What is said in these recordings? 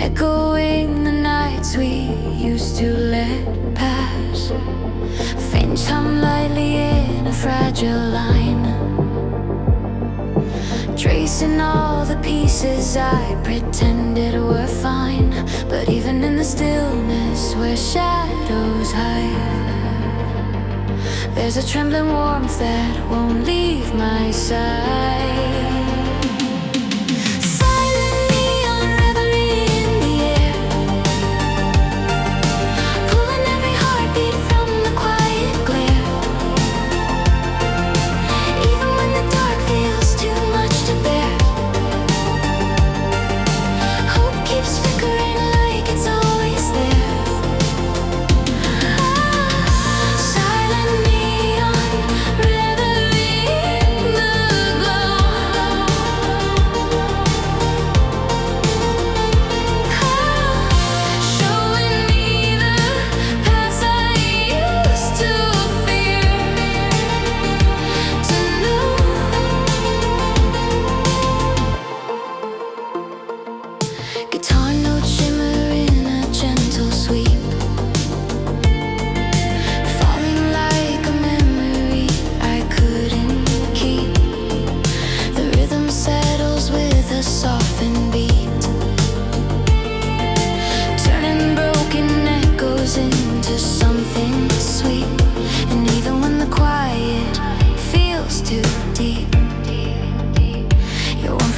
echoing the nights we used to let pass. Faint hum lightly in a fragile line, tracing all the pieces I pretended were fine. But even in the stillness where shadows hide, there's a trembling warmth that won't leave my side.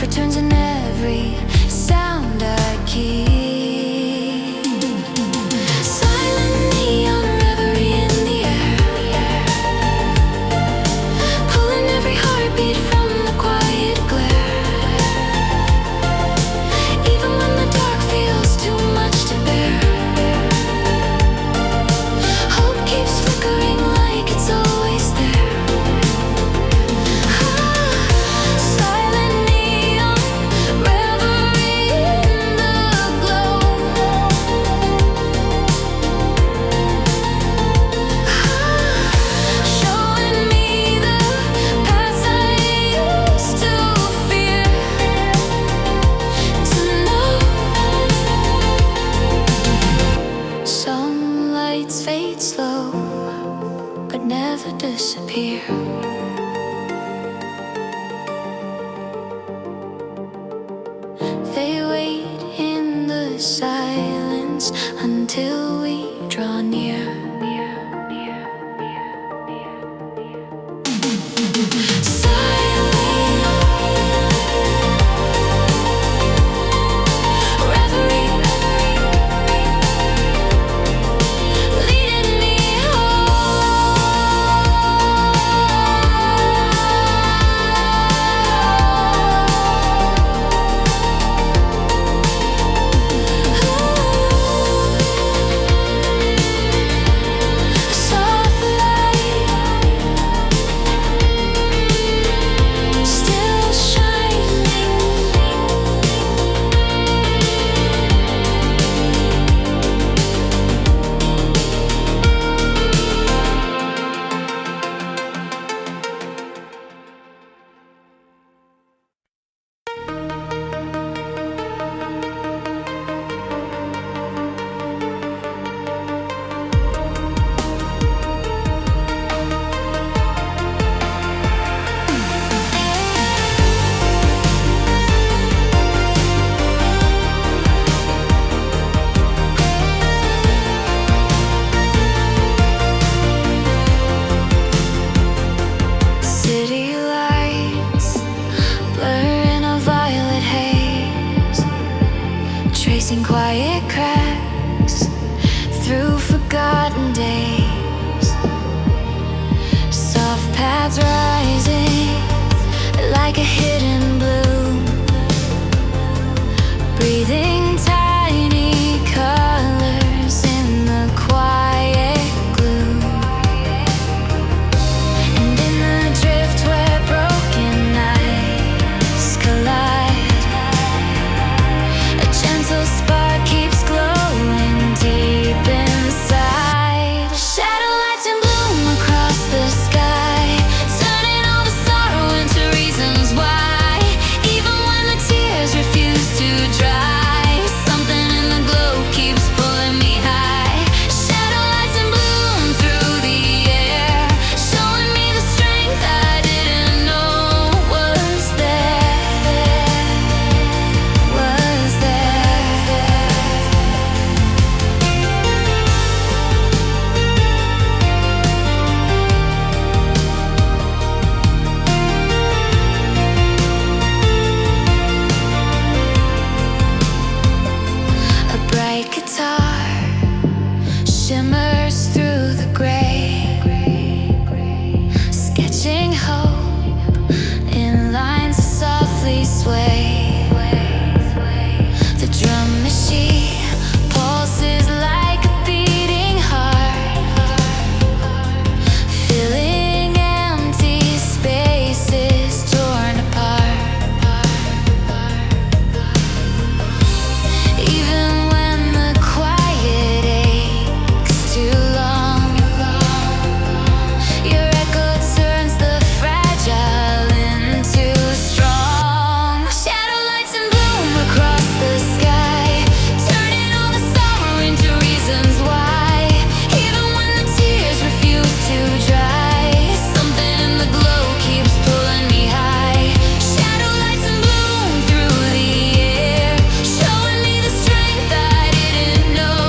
Returns in every sound I keep. Silent neon reverie in the air, pulling every heartbeat from the quiet glare. Even when the dark feels too much to bear, hope keeps flickering like it's always there. Fade slow, but never disappear. They wait in the silence until we draw near. Quiet cracks through forgotten days, soft paths rising like a hidden bloom, breathing tiny colors in the quiet gloom. And in the drift where broken eyes collide, a gentle spark keeps glowing deep inside. Shadow lights in bloom across the sky, turning all the sorrow into reasons why. Even when the tears refuse to dry, She pulses like a beating heart, filling empty spaces torn apart. Even when the quiet aches too long, your echo turns the fragile into strong. Shadow lights and bloom across the sky, turning all the sorrow into reasons why. Even when the tears refuse to dry, something in the glow keeps pulling me high. Shadow lights and bloom through the air, showing me the strength I didn't know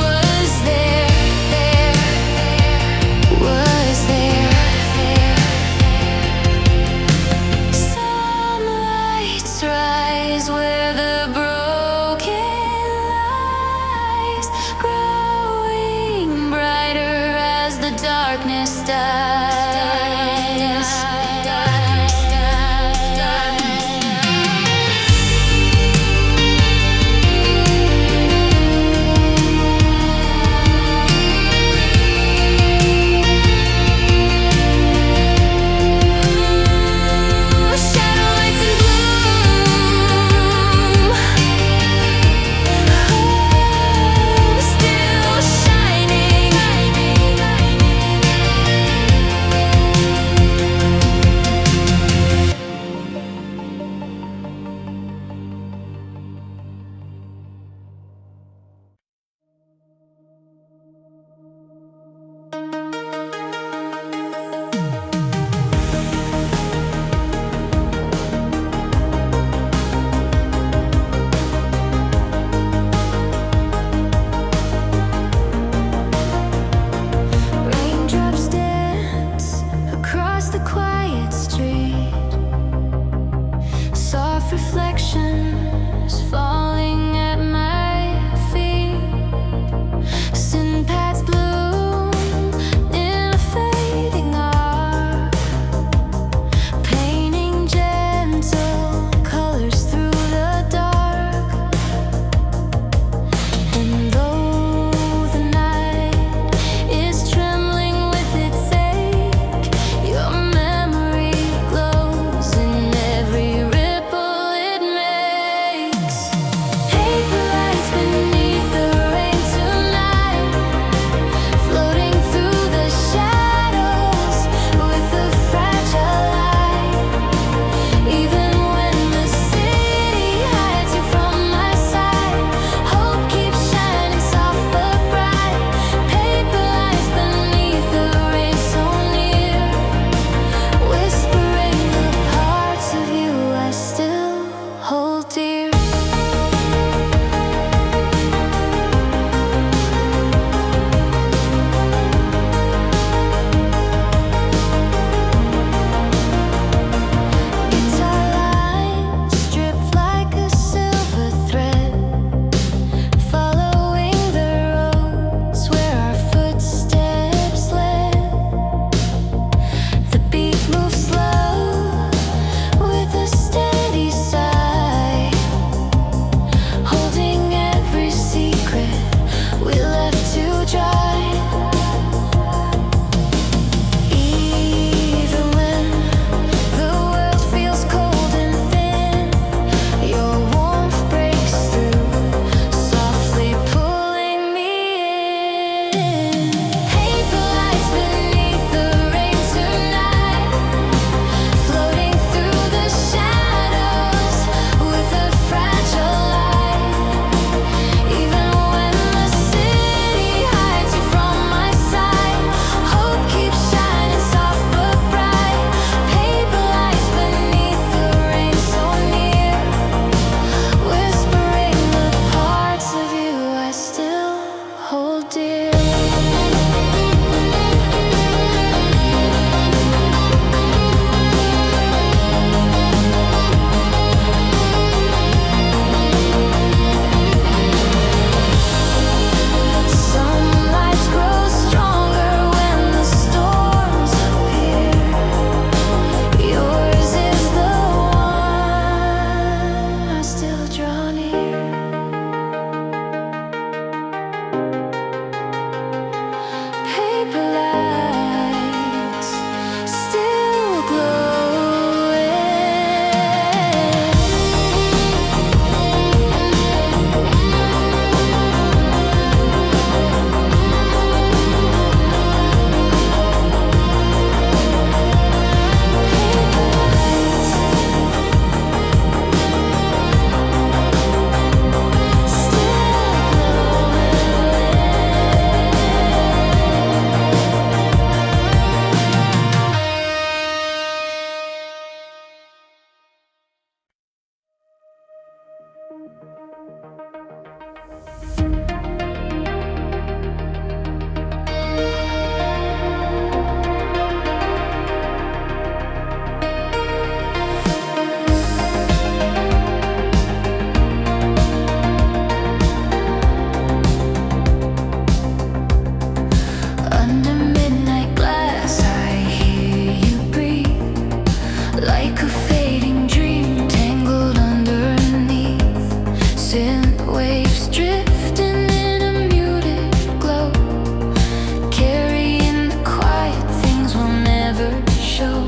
was there, was there. Some lights rise where the broken lies, growing brighter as the darkness dies. Shadow lights and bloom, still shining. Waves drifting in a muted glow, carrying the quiet things we'll never show.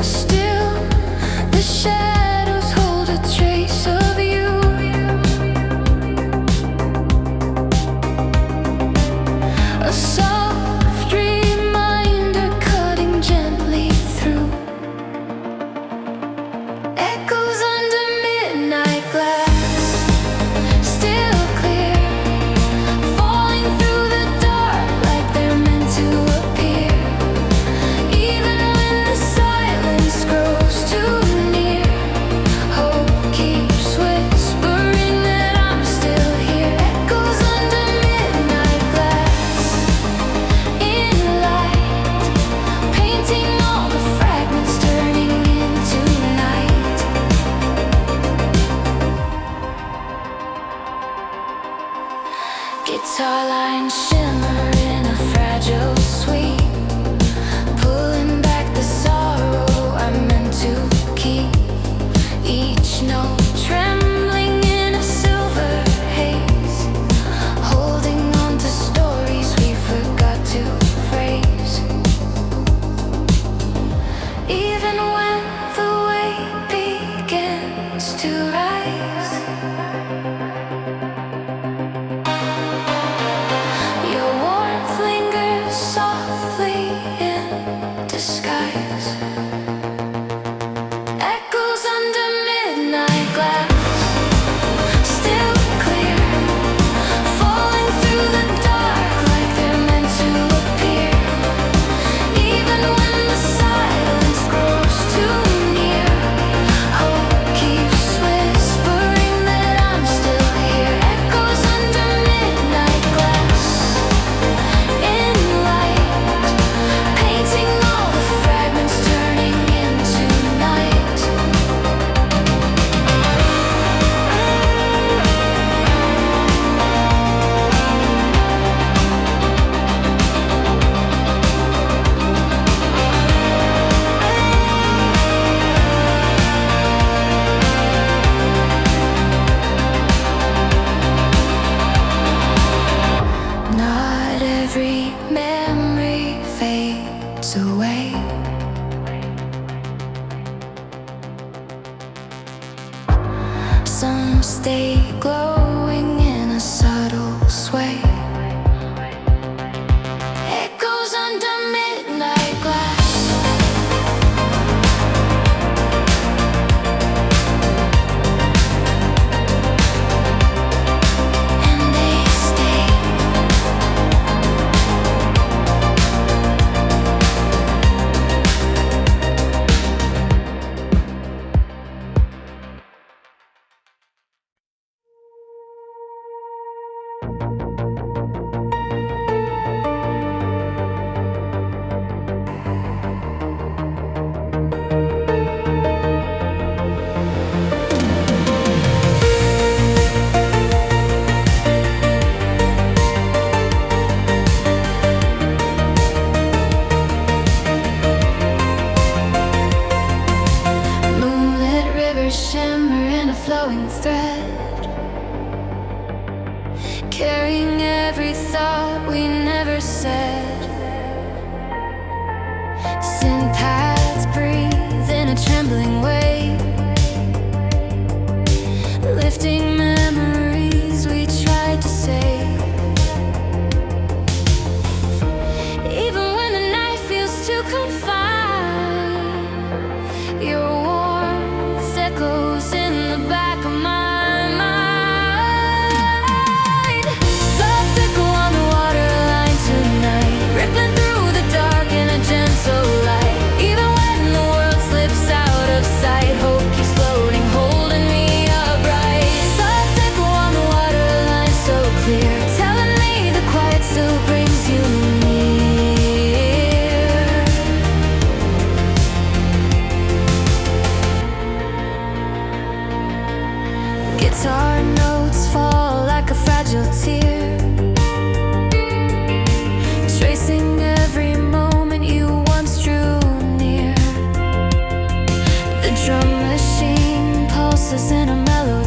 Still, the shadows hold a trace of you. A soft reminder cutting gently through. Echoes under midnight glass, still clear, falling through the dark like they're meant to appear. Even when the silence grows too near, hope keeps whispering that I'm still here. Echoes under midnight glass, in light, painting all the fragments, turning into night. Guitar lines shimmer in a fragile sweep, pulling back the sorrow I meant to keep. Each note trembling in a silver haze, holding on to stories we forgot to phrase. Even when the weight begins to rise, your warmth lingers softly in disguise. Echoes under midnight glass, still clear, falling through the dark like they're meant to appear. Even when the silence grows too near, hope keeps whispering that I'm still here. Echoes under midnight glass, in light, painting all the fragments, turning into night. Not every memory fades away. Some stay glowing in a subtle sway. Echoes under midnight glass, and they stay. Moonlit rivers shimmer in a flowing thread, carrying every thought we never said. Synthpaths breathe in a trembling way, lifting memories we tried to save. Even when the night feels too confined, your warmth echoes in the back of my mind. Soft echo on the waterline tonight, rippling through the dark in a gentle light. Even when the world slips out of sight, hope keeps floating, holding me upright. Soft echo on the waterline, so clear, telling me the quiet still brings you near. Guitar notes fall like a fragile tear, tracing every moment you once drew near. The drum machine pulses in a melody,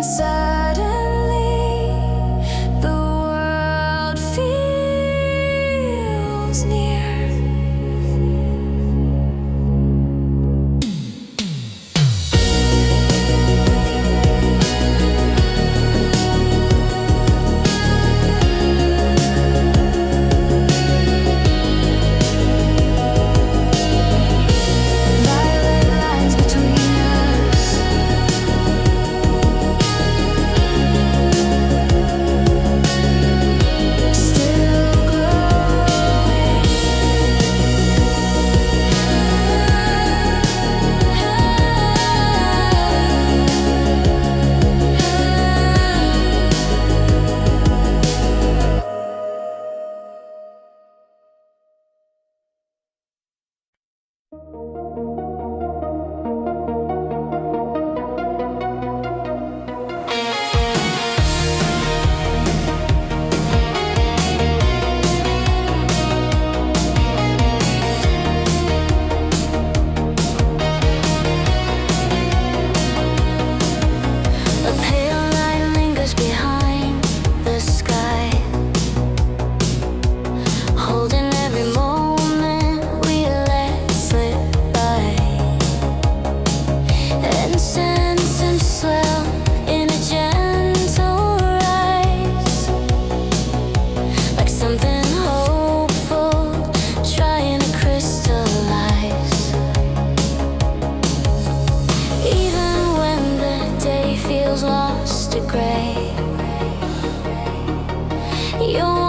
suddenly the world feels near. A pale line lingers behind the sky, holding every moment we let slip by. And senses swell in a gentle rise, like something hopeful trying to crystallize. Even when the day feels lost to gray, you